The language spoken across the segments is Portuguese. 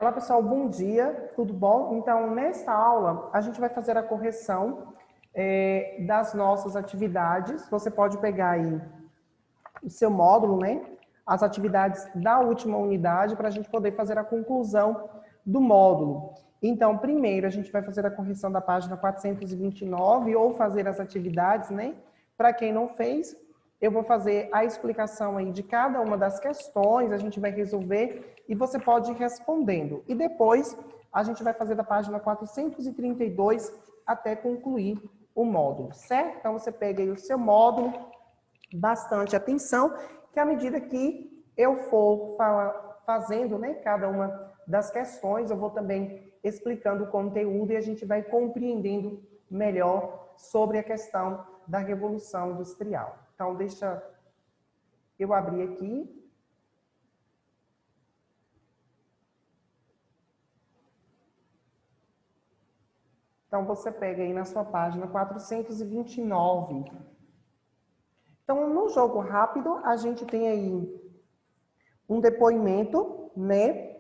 Olá pessoal, bom dia, tudo bom? Então, nesta aula, a gente vai fazer a correção das nossas atividades. Você pode pegar aí o seu módulo, né? As atividades da última unidade para a gente poder fazer a conclusão do módulo. Então, primeiro, a gente vai fazer a correção da página 429 ou fazer as atividades, né? Para quem não fez, eu vou fazer a explicação aí de cada uma das questões, a gente vai resolver e você pode ir respondendo. E depois, a gente vai fazer da página 432 até concluir o módulo, certo? Então, você pega aí o seu módulo, bastante atenção, que à medida que eu for fazendo, né, cada uma das questões, eu vou também explicando o conteúdo e a gente vai compreendendo melhor sobre a questão da Revolução Industrial. Então, deixa eu abrir aqui. Então, você pega aí na sua página 429. Então, no jogo rápido, a gente tem aí um depoimento, né,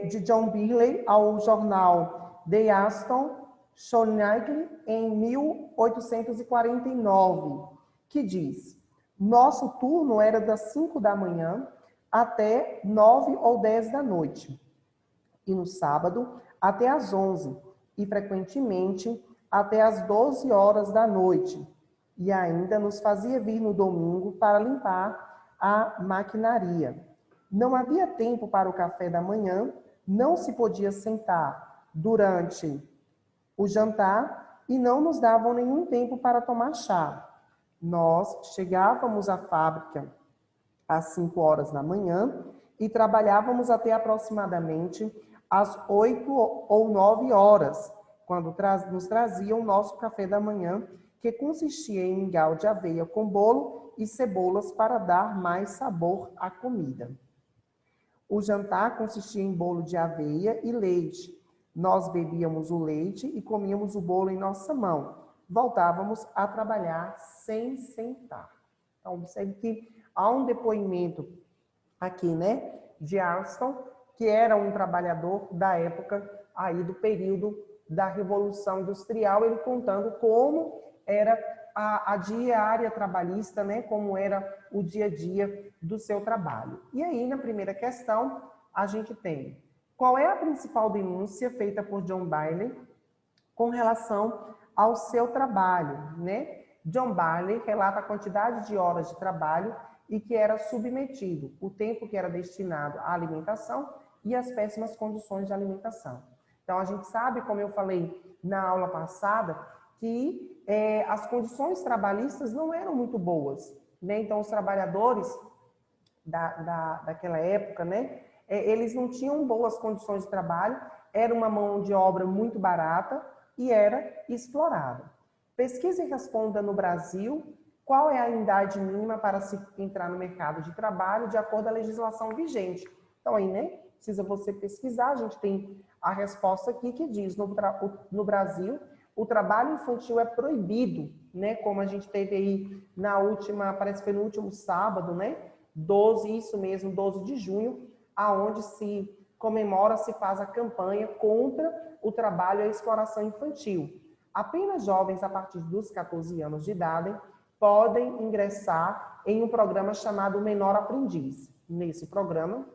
de John Birley ao jornal The Aston Chronicle em 1849, que diz: nosso turno era das 5 da manhã até 9 ou 10 da noite, e no sábado até às 11, e frequentemente até às 12 horas da noite, e ainda nos fazia vir no domingo para limpar a maquinaria. Não havia tempo para o café da manhã, não se podia sentar durante o jantar e não nos davam nenhum tempo para tomar chá. Nós chegávamos à fábrica às 5 horas da manhã e trabalhávamos até aproximadamente às 8 ou 9 horas, quando nos traziam o nosso café da manhã, que consistia em mingau de aveia com bolo e cebolas para dar mais sabor à comida. O jantar consistia em bolo de aveia e leite. Nós bebíamos o leite e comíamos o bolo em nossa mão. Voltávamos a trabalhar sem sentar. Então, observe que há um depoimento aqui, né, de Aston, que era um trabalhador da época aí do período da Revolução Industrial, ele contando como era a diária trabalhista, né, como era o dia a dia do seu trabalho. E aí, na primeira questão, a gente tem: qual é a principal denúncia feita por John Birley com relação ao seu trabalho, né? John Birley relata a quantidade de horas de trabalho e que era submetido, o tempo que era destinado à alimentação e as péssimas condições de alimentação. Então, a gente sabe, como eu falei na aula passada, que as condições trabalhistas não eram muito boas, né? Então, os trabalhadores daquela época, né, eles não tinham boas condições de trabalho, era uma mão de obra muito barata e era explorada. Pesquise e responda no Brasil qual é a idade mínima para se entrar no mercado de trabalho de acordo com a legislação vigente. Então, aí, né, precisa você pesquisar, a gente tem a resposta aqui que diz: no Brasil, o trabalho infantil é proibido, né, como a gente teve aí na última, parece que foi no último sábado, né, 12, isso mesmo, 12 de junho, aonde se comemora, se faz a campanha contra o trabalho e a exploração infantil. Apenas jovens a partir dos 14 anos de idade podem ingressar em um programa chamado Menor Aprendiz. Nesse programa,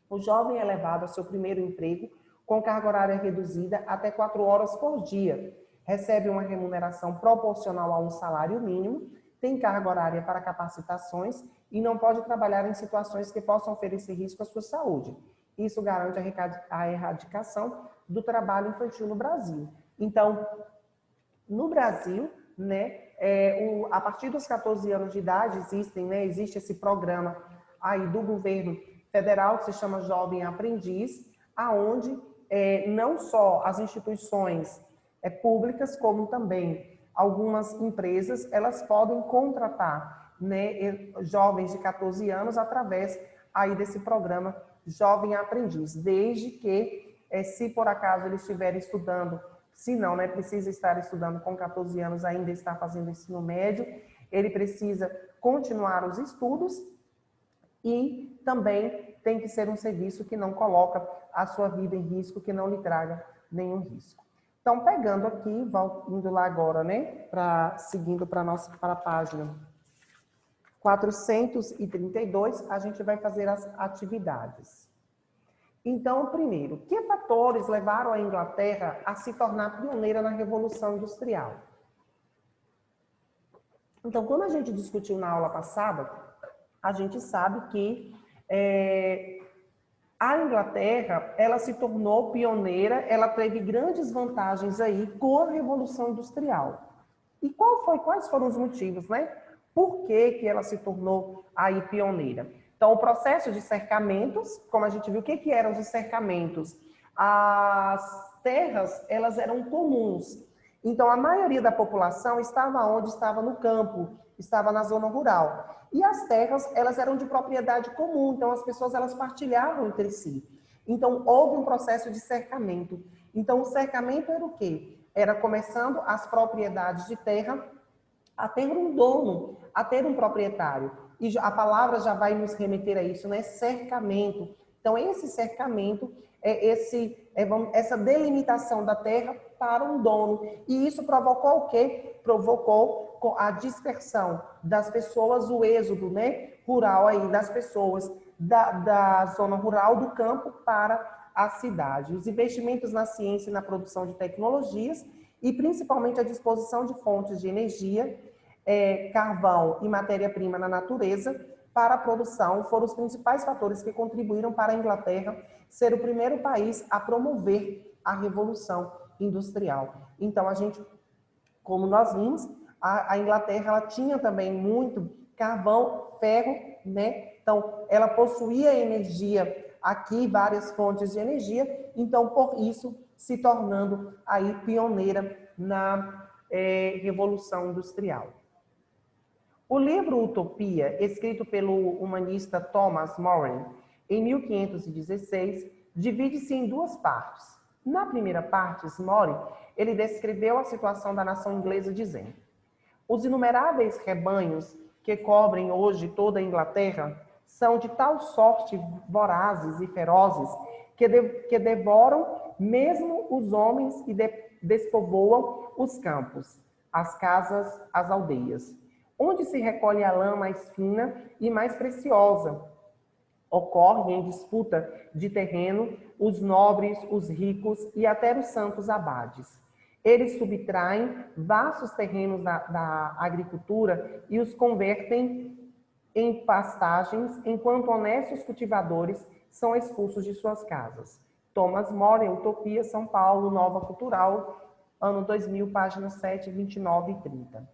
o jovem é levado ao seu primeiro emprego com carga horária reduzida até 4 horas por dia, recebe uma remuneração proporcional a um salário mínimo, tem carga horária para capacitações e não pode trabalhar em situações que possam oferecer risco à sua saúde. Isso garante a erradicação do trabalho infantil no Brasil. Então, no Brasil, né, a partir dos 14 anos de idade existe esse programa aí do governo federal que se chama Jovem Aprendiz, aonde não só as instituições públicas, como também algumas empresas, elas podem contratar, né, jovens de 14 anos através aí desse programa Jovem Aprendiz, desde que, se por acaso eles estiverem estudando, se não, né, precisa estar estudando com 14 anos, ainda está fazendo ensino médio, ele precisa continuar os estudos e também tem que ser um serviço que não coloca a sua vida em risco, que não lhe traga nenhum risco. Então, pegando aqui, indo lá agora, né, seguindo para a página 432, a gente vai fazer as atividades. Então, primeiro, que fatores levaram a Inglaterra a se tornar pioneira na Revolução Industrial? Então, como a gente discutiu na aula passada, a gente sabe que a Inglaterra, ela se tornou pioneira, ela teve grandes vantagens aí com a Revolução Industrial. E quais foram os motivos, né? Por que ela se tornou aí pioneira? Então, o processo de cercamentos, como a gente viu, o que eram os cercamentos? As terras, elas eram comuns. Então, a maioria da população estava onde? Estava no campo, estava na zona rural. E as terras, elas eram de propriedade comum, então as pessoas, elas partilhavam entre si. Então, houve um processo de cercamento. Então, o cercamento era o quê? Era começando as propriedades de terra a ter um dono, a ter um proprietário. E a palavra já vai nos remeter a isso, né? Cercamento. Então, esse cercamento é essa delimitação da terra para um dono. E isso provocou o quê? Provocou a dispersão das pessoas, o êxodo, né, rural aí, das pessoas da zona rural, do campo, para a cidade. Os investimentos na ciência e na produção de tecnologias e principalmente a disposição de fontes de energia, carvão e matéria-prima na natureza para a produção foram os principais fatores que contribuíram para a Inglaterra ser o primeiro país a promover a Revolução Industrial. Então, como nós vimos, a Inglaterra ela tinha também muito carvão, ferro, né? Então, ela possuía energia aqui, várias fontes de energia, então, por isso, se tornando aí pioneira na Revolução Industrial. O livro Utopia, escrito pelo humanista Thomas More, em 1516, divide-se em duas partes. Na primeira parte, More, ele descreveu a situação da nação inglesa dizendo: os inumeráveis rebanhos que cobrem hoje toda a Inglaterra são de tal sorte vorazes e ferozes que devoram mesmo os homens e despovoam os campos, as casas, as aldeias, onde se recolhe a lã mais fina e mais preciosa. Ocorre em disputa de terreno os nobres, os ricos e até os santos abades. Eles subtraem vastos terrenos da agricultura e os convertem em pastagens, enquanto honestos cultivadores são expulsos de suas casas. Thomas More, Utopia, São Paulo, Nova Cultural, ano 2000, páginas 7, 29 e 30.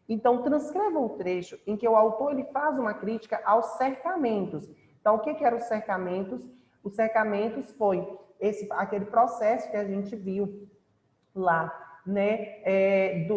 Então, transcreva o trecho em que o autor ele faz uma crítica aos cercamentos. Então, o que eram os cercamentos? Os cercamentos foi aquele processo que a gente viu lá, né,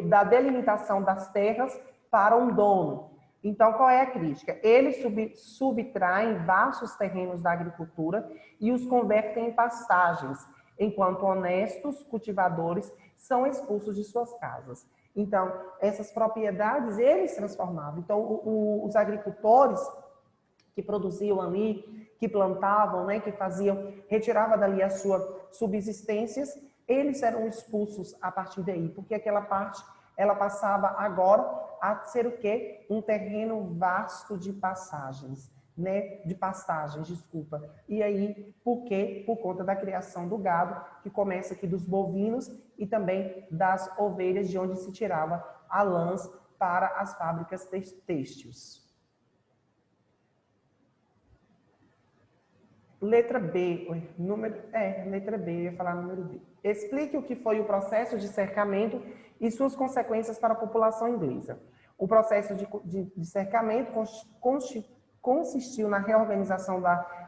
da delimitação das terras para um dono. Então, qual é a crítica? Eles subtraem vastos terrenos da agricultura e os convertem em pastagens, enquanto honestos cultivadores são expulsos de suas casas. Então, essas propriedades, eles transformavam. Então, os agricultores que produziam ali, que plantavam, né, que faziam, retirava dali as suas subsistências, eles eram expulsos a partir daí, porque aquela parte, ela passava agora a ser o quê? Um terreno vasto de passagens, né? De pastagens, desculpa. E aí, por quê? Por conta da criação do gado, que começa aqui dos bovinos e também das ovelhas, de onde se tirava a lãs para as fábricas têxteis. Letra B, letra B, eu ia falar número B. Explique o que foi o processo de cercamento e suas consequências para a população inglesa. O processo de cercamento consistiu na reorganização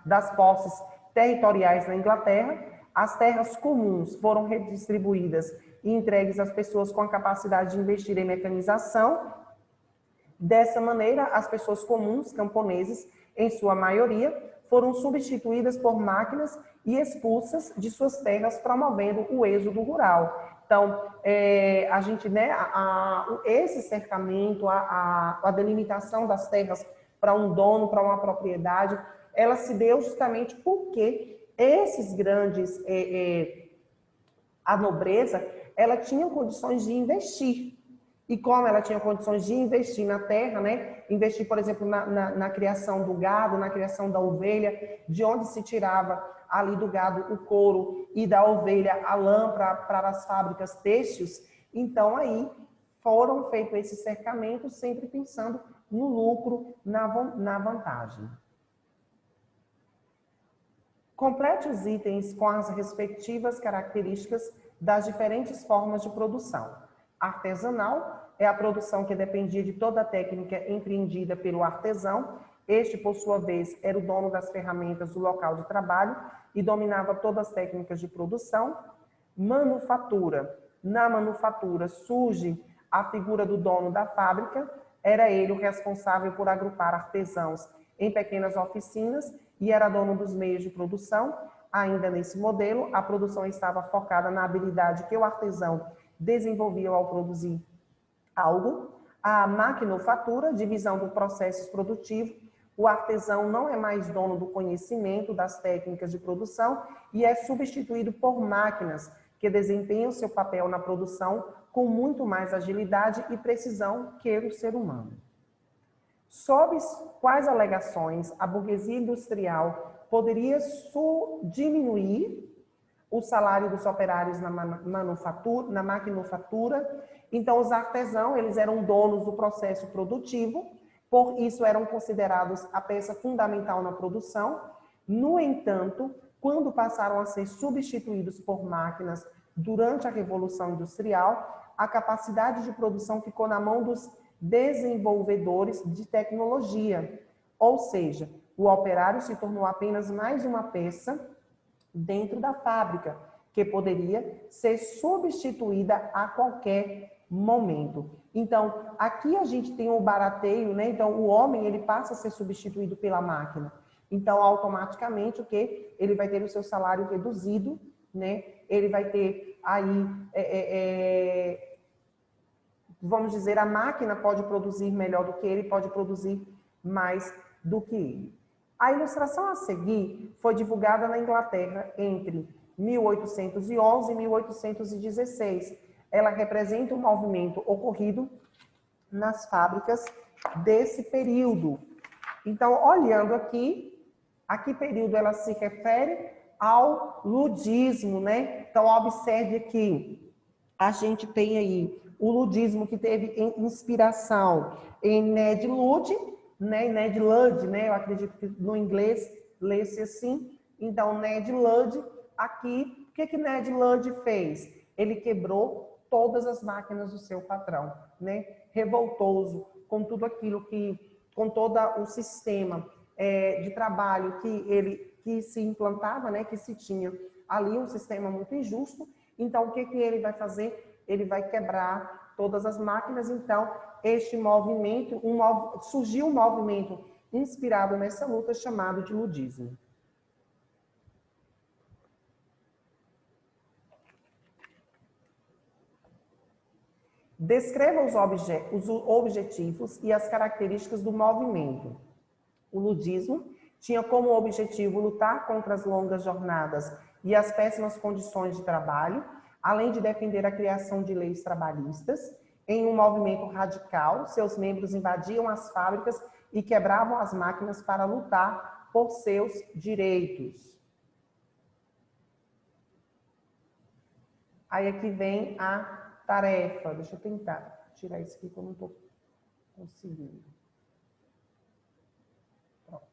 das posses territoriais na Inglaterra. As terras comuns foram redistribuídas e entregues às pessoas com a capacidade de investir em mecanização. Dessa maneira, as pessoas comuns, camponeses, em sua maioria, foram substituídas por máquinas e expulsas de suas terras, promovendo o êxodo rural. Então, a gente, né, esse cercamento, a delimitação das terras para um dono, para uma propriedade, ela se deu justamente porque esses grandes, a nobreza, ela tinha condições de investir. E como ela tinha condições de investir na terra, né? Investir, por exemplo, na criação do gado, na criação da ovelha, de onde se tirava ali do gado o couro e da ovelha a lã para as fábricas têxteis. Então, aí foram feitos esses cercamentos, sempre pensando no lucro, na vantagem. Complete os itens com as respectivas características das diferentes formas de produção. Artesanal é a produção que dependia de toda a técnica empreendida pelo artesão. Este, por sua vez, era o dono das ferramentas do local de trabalho e dominava todas as técnicas de produção. Manufatura. Na manufatura surge a figura do dono da fábrica. Era ele o responsável por agrupar artesãos em pequenas oficinas e era dono dos meios de produção. Ainda nesse modelo, a produção estava focada na habilidade que o artesão desenvolvia ao produzir algo. A maquinofatura, divisão do processo produtivo. O artesão não é mais dono do conhecimento das técnicas de produção e é substituído por máquinas que desempenham seu papel na produção com muito mais agilidade e precisão que o ser humano. Sob quais alegações a burguesia industrial poderia diminuir o salário dos operários na maquinofatura? Então, os artesãos, eles eram donos do processo produtivo, por isso eram considerados a peça fundamental na produção. No entanto, quando passaram a ser substituídos por máquinas durante a Revolução Industrial, a capacidade de produção ficou na mão dos desenvolvedores de tecnologia, ou seja, o operário se tornou apenas mais uma peça dentro da fábrica, que poderia ser substituída a qualquer momento. Então, aqui a gente tem o barateio, né? Então, o homem, ele passa a ser substituído pela máquina. Então, automaticamente, o quê? Ele vai ter o seu salário reduzido, né? Ele vai ter aí, vamos dizer, a máquina pode produzir melhor do que ele, pode produzir mais do que ele. A ilustração a seguir foi divulgada na Inglaterra entre 1811 e 1816. Ela representa um movimento ocorrido nas fábricas desse período. Então, olhando aqui, a que período ela se refere? Ao ludismo, né? Então, observe aqui, a gente tem aí o ludismo que teve inspiração em Ned Ludd, né? Ned Ludd, né? Eu acredito que no inglês lê-se assim. Então, Ned Ludd, aqui, o que Ned Ludd fez? Ele quebrou todas as máquinas do seu patrão, né? Revoltoso com tudo aquilo com todo o sistema de trabalho que se implantava, né? Que se tinha ali um sistema muito injusto. Então, o que ele vai fazer? Ele vai quebrar todas as máquinas. Então, este movimento, surgiu um movimento inspirado nessa luta chamado de ludismo. Descreva os objetivos e as características do movimento. O ludismo tinha como objetivo lutar contra as longas jornadas e as péssimas condições de trabalho, além de defender a criação de leis trabalhistas. Em um movimento radical, seus membros invadiam as fábricas e quebravam as máquinas para lutar por seus direitos. Aí aqui vem a tarefa. Deixa eu tentar tirar isso aqui que eu não estou conseguindo. Pronto.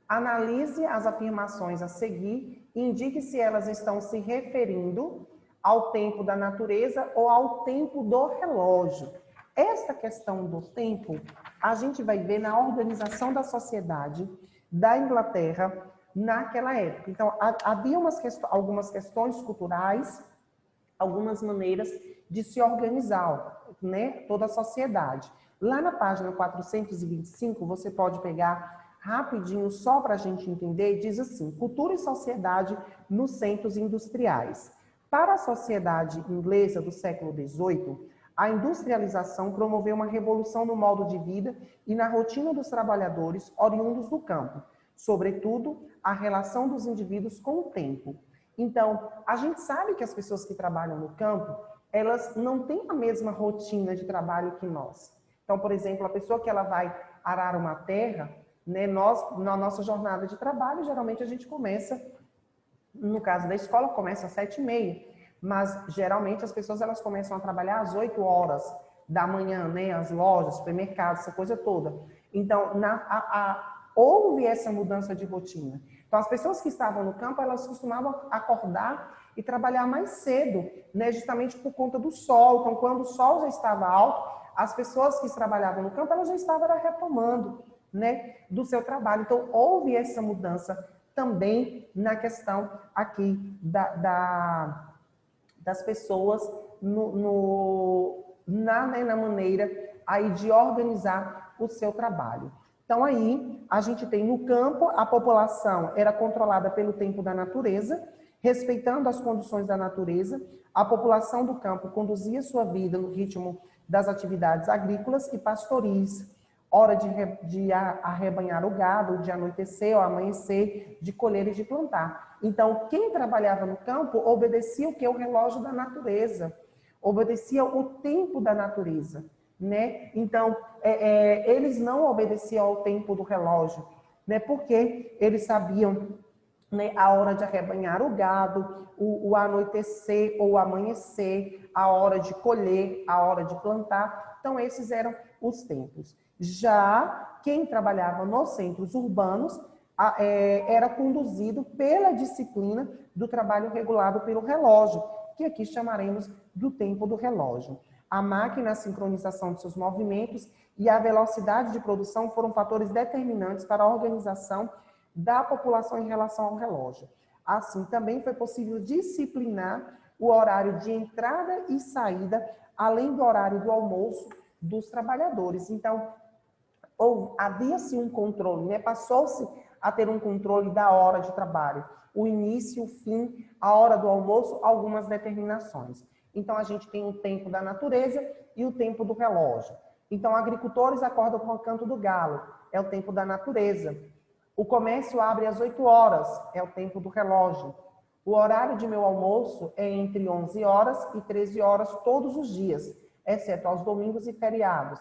Analise as afirmações a seguir e indique se elas estão se referindo ao tempo da natureza ou ao tempo do relógio. Essa questão do tempo, a gente vai ver na organização da sociedade da Inglaterra naquela época. Então, havia algumas questões culturais, algumas maneiras de se organizar, né, toda a sociedade. Lá na página 425, você pode pegar rapidinho, só para a gente entender, diz assim: cultura e sociedade nos centros industriais. Para a sociedade inglesa do século XVIII, a industrialização promoveu uma revolução no modo de vida e na rotina dos trabalhadores oriundos do campo. sobretudo a relação dos indivíduos com o tempo. Então, a gente sabe que as pessoas que trabalham no campo, elas não têm a mesma rotina de trabalho que nós. Então, por exemplo, a pessoa que ela vai arar uma terra, né, nós, na nossa jornada de trabalho, geralmente a gente começa, no caso da escola, começa às 7h30, mas geralmente as pessoas elas começam a trabalhar às 8 horas da manhã, né, as lojas, supermercados, essa coisa toda. Então, houve essa mudança de rotina. Então, as pessoas que estavam no campo, elas costumavam acordar e trabalhar mais cedo, né, justamente por conta do sol. Então, quando o sol já estava alto, as pessoas que trabalhavam no campo, elas já estavam retomando, né, do seu trabalho. Então, houve essa mudança também na questão aqui das pessoas na maneira aí de organizar o seu trabalho. Então, aí, a gente tem no campo, a população era controlada pelo tempo da natureza, respeitando as condições da natureza. A população do campo conduzia sua vida no ritmo das atividades agrícolas e pastoris, hora de arrebanhar o gado, de anoitecer ou amanhecer, de colher e de plantar. Então, quem trabalhava no campo obedecia o que? O relógio da natureza, obedecia o tempo da natureza, né? Então, eles não obedeciam ao tempo do relógio, né? Porque eles sabiam, né, a hora de arrebanhar o gado, o anoitecer ou amanhecer, a hora de colher, a hora de plantar. Então, esses eram os tempos. Já quem trabalhava nos centros urbanos era conduzido pela disciplina do trabalho regulado pelo relógio, que aqui chamaremos do tempo do relógio. A máquina, a sincronização de seus movimentos e a velocidade de produção foram fatores determinantes para a organização da população em relação ao relógio. Assim, também foi possível disciplinar o horário de entrada e saída, além do horário do almoço dos trabalhadores. Então, havia-se um controle, né? Passou-se a ter um controle da hora de trabalho, o início, o fim, a hora do almoço, algumas determinações. Então, a gente tem o tempo da natureza e o tempo do relógio. Então, agricultores acordam com o canto do galo, é o tempo da natureza. O comércio abre às 8 horas, é o tempo do relógio. O horário de meu almoço é entre 11 horas e 13 horas todos os dias, exceto aos domingos e feriados,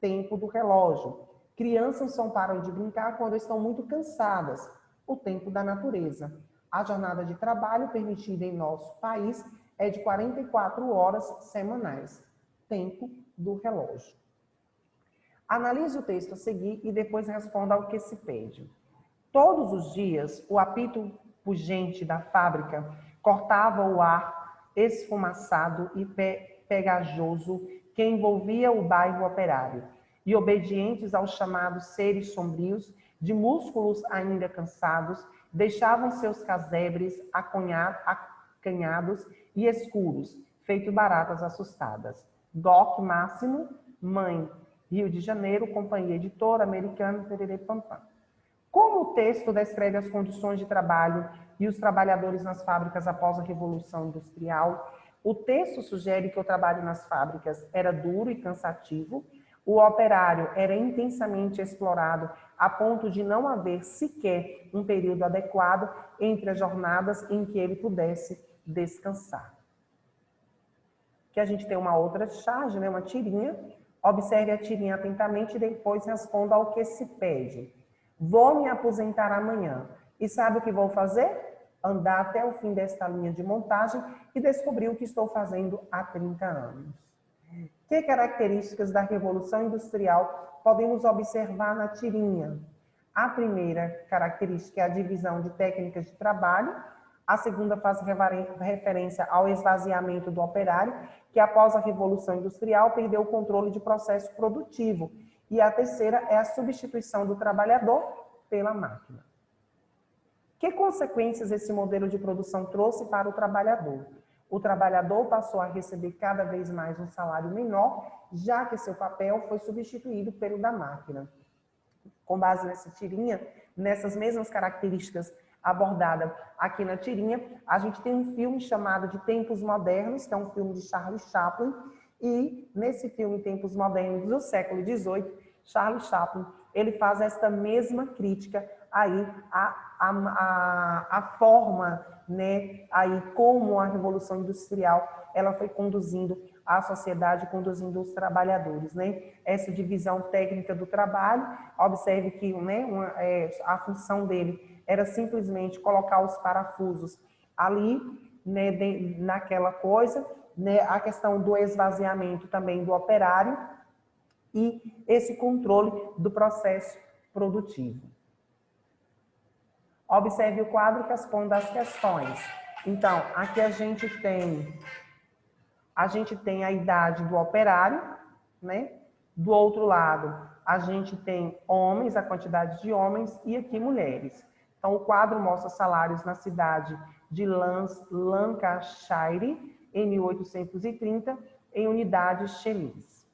tempo do relógio. Crianças só param de brincar quando estão muito cansadas, o tempo da natureza. A jornada de trabalho permitida em nosso país é de 44 horas semanais, tempo do relógio. Analise o texto a seguir e depois responda ao que se pede. Todos os dias, o apito pungente da fábrica cortava o ar esfumaçado e pegajoso que envolvia o bairro operário, e obedientes aos chamados seres sombrios, de músculos ainda cansados, deixavam seus casebres acanhados e escuros, feito baratas assustadas. Doc Máximo, Mãe, Rio de Janeiro, Companhia Editora, Americana, Tererê Pampam. Como o texto descreve as condições de trabalho e os trabalhadores nas fábricas após a Revolução Industrial, o texto sugere que o trabalho nas fábricas era duro e cansativo, o operário era intensamente explorado a ponto de não haver sequer um período adequado entre as jornadas em que ele pudesse descansar. Aqui a gente tem uma outra charge, né, uma tirinha. Observe a tirinha atentamente e depois responda ao que se pede. Vou me aposentar amanhã. E sabe o que vou fazer? Andar até o fim desta linha de montagem e descobrir o que estou fazendo há 30 anos. Que características da Revolução Industrial podemos observar na tirinha? A primeira característica é a divisão de técnicas de trabalho. A segunda faz referência ao esvaziamento do operário, que após a Revolução Industrial perdeu o controle de processo produtivo. E a terceira é a substituição do trabalhador pela máquina. Que consequências esse modelo de produção trouxe para o trabalhador? O trabalhador passou a receber cada vez mais um salário menor, já que seu papel foi substituído pelo da máquina. Com base nessa tirinha, nessas mesmas características abordadas aqui na tirinha, a gente tem um filme chamado de Tempos Modernos, que é um filme de Charlie Chaplin, e nesse filme Tempos Modernos do século XVIII, Charlie Chaplin, ele faz esta mesma crítica aí a forma, né, aí como a Revolução Industrial ela foi conduzindo a sociedade, conduzindo os trabalhadores, né? Essa divisão técnica do trabalho, observe que, né, a função dele era simplesmente colocar os parafusos ali, né, naquela coisa, né, a questão do esvaziamento também do operário e esse controle do processo produtivo. Observe o quadro responde às questões. Então, aqui a gente tem a idade do operário, né? Do outro lado, a gente tem homens, a quantidade de homens, e aqui mulheres. Então, o quadro mostra salários na cidade de Lancashire, em 1830, em unidades chelis.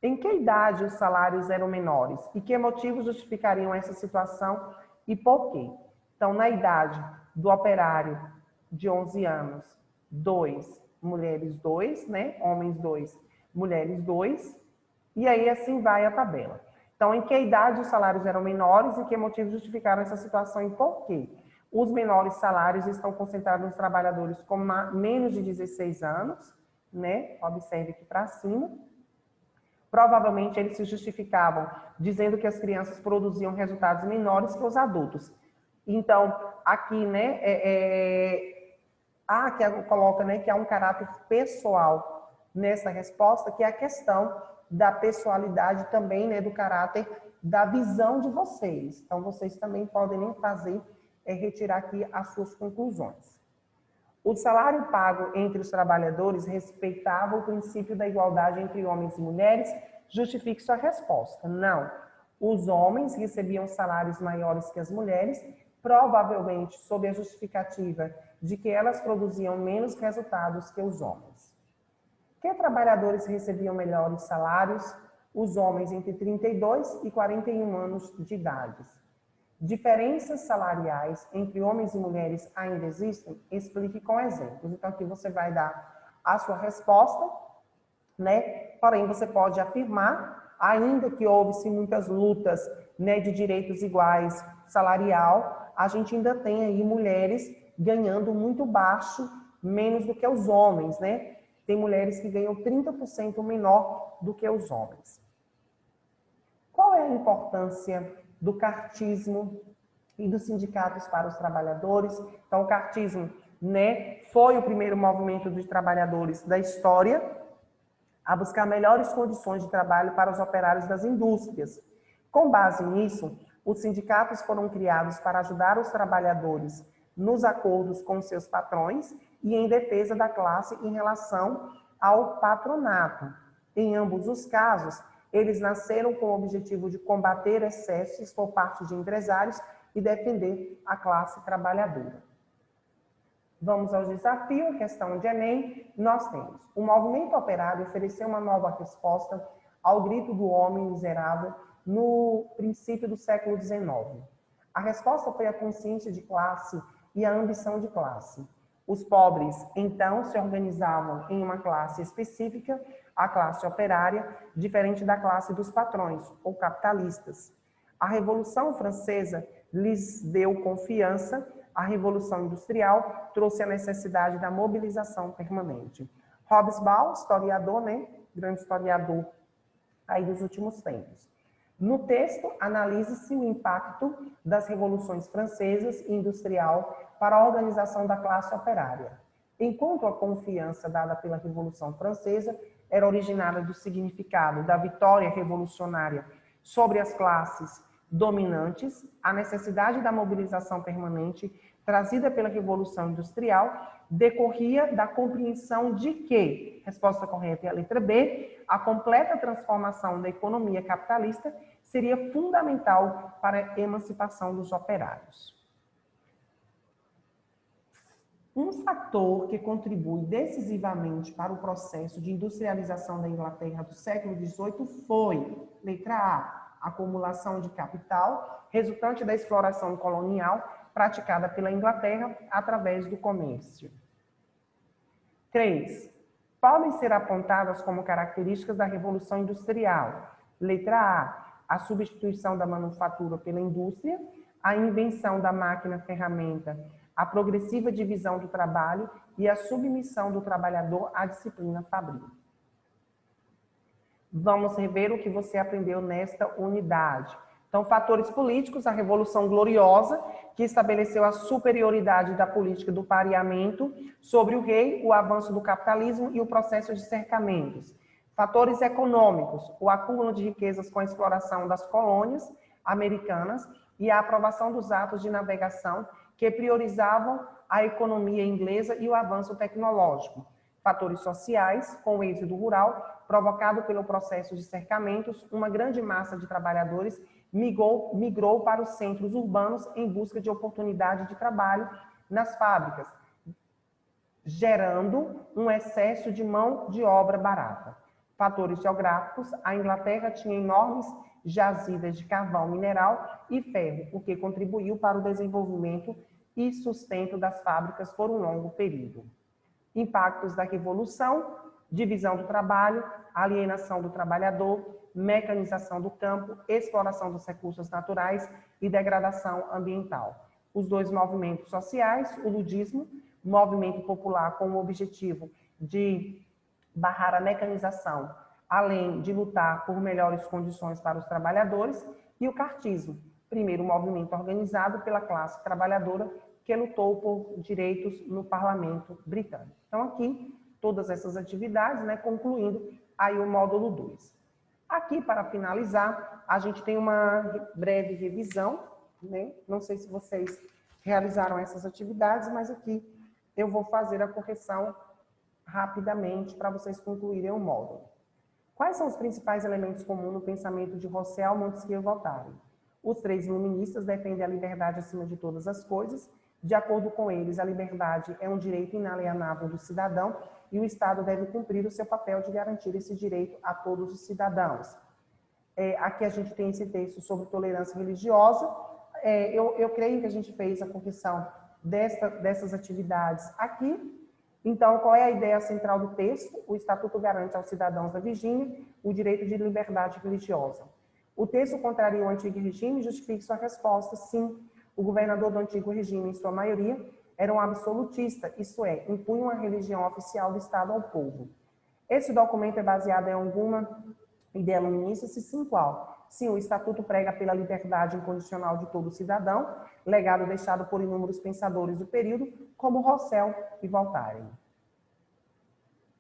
Em que idade os salários eram menores? E que motivos justificariam essa situação e por quê? Então, na idade do operário de 11 anos, 2, mulheres 2, né? Homens 2, mulheres 2, e aí assim vai a tabela. Então, em que idade os salários eram menores e que motivos justificaram essa situação e por quê? Os menores salários estão concentrados nos trabalhadores com menos de 16 anos, né? Observe aqui para cima. Provavelmente eles se justificavam dizendo que as crianças produziam resultados menores que os adultos. Então, aqui, né, que coloca, né, que há um caráter pessoal nessa resposta, que é a questão da pessoalidade também, né, do caráter da visão de vocês. Então, vocês também podem fazer, retirar aqui as suas conclusões. O salário pago entre os trabalhadores respeitava o princípio da igualdade entre homens e mulheres? Justifique sua resposta. Não. Os homens recebiam salários maiores que as mulheres, provavelmente sob a justificativa de que elas produziam menos resultados que os homens. Que trabalhadores recebiam melhores salários? Os homens entre 32 e 41 anos de idade. Diferenças salariais entre homens e mulheres ainda existem? Explique com exemplos. Então, aqui você vai dar a sua resposta, né? Porém, você pode afirmar, ainda que houve-se muitas lutas, né, de direitos iguais salarial, a gente ainda tem aí mulheres ganhando muito baixo, menos do que os homens, né? Tem mulheres que ganham 30% menor do que os homens. Qual é a importância do cartismo e dos sindicatos para os trabalhadores? Então, o cartismo, né, foi o primeiro movimento dos trabalhadores da história a buscar melhores condições de trabalho para os operários das indústrias. Com base nisso, os sindicatos foram criados para ajudar os trabalhadores nos acordos com seus patrões e em defesa da classe em relação ao patronato. Em ambos os casos, eles nasceram com o objetivo de combater excessos por parte de empresários e defender a classe trabalhadora. Vamos ao desafio, questão de Enem. Nós temos: o movimento operário ofereceu uma nova resposta ao grito do homem miserável no princípio do século XIX. A resposta foi a consciência de classe e a ambição de classe. Os pobres, então, se organizavam em uma classe específica, a classe operária, diferente da classe dos patrões, ou capitalistas. A Revolução Francesa lhes deu confiança, a Revolução Industrial trouxe a necessidade da mobilização permanente. Hobsbawm, historiador, né? Grande historiador aí dos últimos tempos. No texto, analise-se o impacto das revoluções francesas e industrial para a organização da classe operária. Enquanto a confiança dada pela Revolução Francesa era originária do significado da vitória revolucionária sobre as classes dominantes, a necessidade da mobilização permanente trazida pela Revolução Industrial decorria da compreensão de que, resposta correta é a letra B, a completa transformação da economia capitalista seria fundamental para a emancipação dos operários. Um fator que contribui decisivamente para o processo de industrialização da Inglaterra do século XVIII foi, letra A, a acumulação de capital, resultante da exploração colonial praticada pela Inglaterra através do comércio. 3. Podem ser apontadas como características da Revolução Industrial. Letra A, a substituição da manufatura pela indústria, a invenção da máquina-ferramenta, a progressiva divisão do trabalho e a submissão do trabalhador à disciplina fabril. Vamos rever o que você aprendeu nesta unidade. Então, fatores políticos, a Revolução Gloriosa, que estabeleceu a superioridade da política do pareamento sobre o rei, o avanço do capitalismo e o processo de cercamentos. Fatores econômicos, o acúmulo de riquezas com a exploração das colônias americanas e a aprovação dos atos de navegação que priorizavam a economia inglesa e o avanço tecnológico. Fatores sociais, com o êxodo rural, provocado pelo processo de cercamentos, uma grande massa de trabalhadores migrou para os centros urbanos em busca de oportunidade de trabalho nas fábricas, gerando um excesso de mão de obra barata. Fatores geográficos, a Inglaterra tinha enormes jazidas de carvão mineral e ferro, o que contribuiu para o desenvolvimento e sustento das fábricas por um longo período. Impactos da Revolução, divisão do trabalho, alienação do trabalhador, mecanização do campo, exploração dos recursos naturais e degradação ambiental. Os dois movimentos sociais, o ludismo, movimento popular com o objetivo de barrar a mecanização, além de lutar por melhores condições para os trabalhadores, e o cartismo, primeiro movimento organizado pela classe trabalhadora que lutou por direitos no parlamento britânico. Então, aqui, todas essas atividades, né, concluindo aí o módulo 2. Aqui, para finalizar, a gente tem uma breve revisão, né? Não sei se vocês realizaram essas atividades, mas aqui eu vou fazer a correção rapidamente para vocês concluírem o módulo. Quais são os principais elementos comuns no pensamento de Rousseau, Montesquieu e Voltaire? Os três iluministas defendem a liberdade acima de todas as coisas. De acordo com eles, a liberdade é um direito inalienável do cidadão e o Estado deve cumprir o seu papel de garantir esse direito a todos os cidadãos. Aqui a gente tem esse texto sobre tolerância religiosa. Eu creio que a gente fez a correção dessas atividades aqui. Então, qual é a ideia central do texto? O Estatuto garante aos cidadãos da Virgínia o direito de liberdade religiosa. O texto contraria o antigo regime e justifica sua resposta, sim. O governador do antigo regime, em sua maioria, era um absolutista, isto é, impunha a religião oficial do Estado ao povo. Esse documento é baseado em alguma ideia iluminista? Se sim, qual? Sim, o Estatuto prega pela liberdade incondicional de todo cidadão, legado deixado por inúmeros pensadores do período, como Rousseau e Voltaire.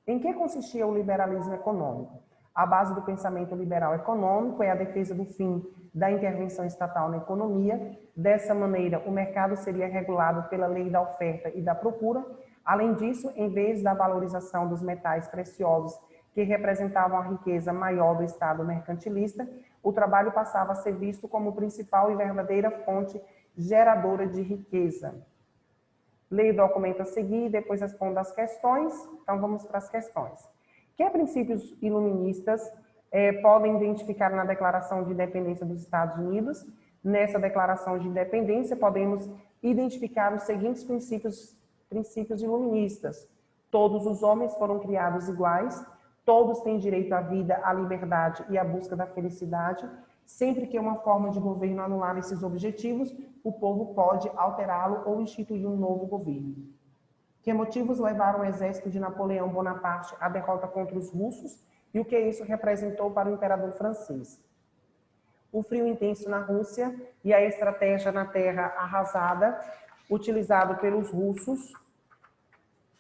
Em que consistia o liberalismo econômico? A base do pensamento liberal econômico é a defesa do fim da intervenção estatal na economia. Dessa maneira, o mercado seria regulado pela lei da oferta e da procura. Além disso, em vez da valorização dos metais preciosos que representavam a riqueza maior do Estado mercantilista, o trabalho passava a ser visto como principal e verdadeira fonte geradora de riqueza. Leia o documento a seguir e depois responda as questões. Então, vamos para as questões. Que princípios iluministas podem identificar na Declaração de Independência dos Estados Unidos? Nessa Declaração de Independência, podemos identificar os seguintes princípios iluministas. Todos os homens foram criados iguais, todos têm direito à vida, à liberdade e à busca da felicidade. Sempre que uma forma de governo anular esses objetivos, o povo pode alterá-lo ou instituir um novo governo. Que motivos levaram o exército de Napoleão Bonaparte à derrota contra os russos e o que isso representou para o imperador francês? O frio intenso na Rússia e a estratégia na terra arrasada, utilizado pelos russos,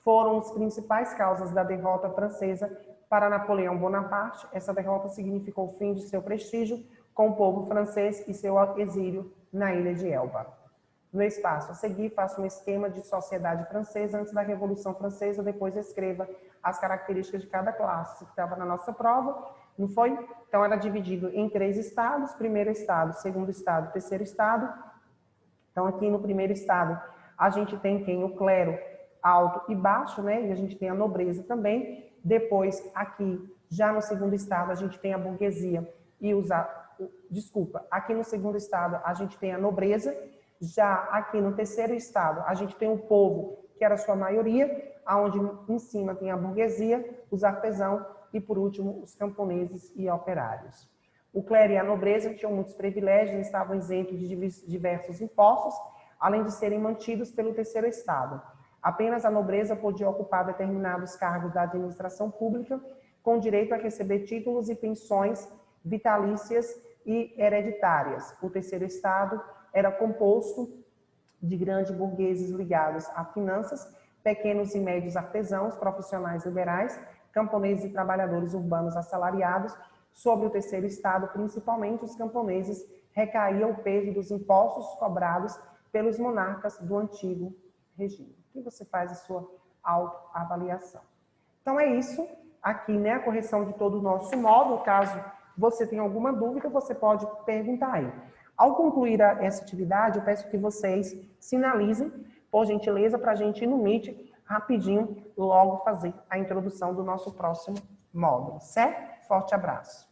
foram as principais causas da derrota francesa para Napoleão Bonaparte. Essa derrota significou o fim de seu prestígio com o povo francês e seu exílio na ilha de Elba. No espaço a seguir, faça um esquema de sociedade francesa antes da Revolução Francesa, depois escreva as características de cada classe, que estava na nossa prova, não foi? Então, era dividido em 3 estados, primeiro estado, segundo estado, terceiro estado. Então, aqui no primeiro estado, a gente tem quem? O clero alto e baixo, né? E a gente tem a nobreza também. Depois, aqui, já no segundo estado, a gente tem a burguesia e aqui no segundo estado, a gente tem a nobreza. Já aqui no terceiro estado, a gente tem o povo, que era a sua maioria, onde em cima tem a burguesia, os artesãos e, por último, os camponeses e operários. O clero e a nobreza tinham muitos privilégios e estavam isentos de diversos impostos, além de serem mantidos pelo terceiro estado. Apenas a nobreza podia ocupar determinados cargos da administração pública, com direito a receber títulos e pensões vitalícias e hereditárias. O terceiro estado era composto de grandes burgueses ligados a finanças, pequenos e médios artesãos, profissionais liberais, camponeses e trabalhadores urbanos assalariados. Sobre o terceiro estado, principalmente os camponeses, recaía o peso dos impostos cobrados pelos monarcas do antigo regime. Aqui você faz a sua autoavaliação. Então é isso, aqui, né, a correção de todo o nosso módulo. Caso você tenha alguma dúvida, você pode perguntar aí. Ao concluir essa atividade, eu peço que vocês sinalizem, por gentileza, para a gente ir no Meet rapidinho, logo fazer a introdução do nosso próximo módulo, certo? Forte abraço.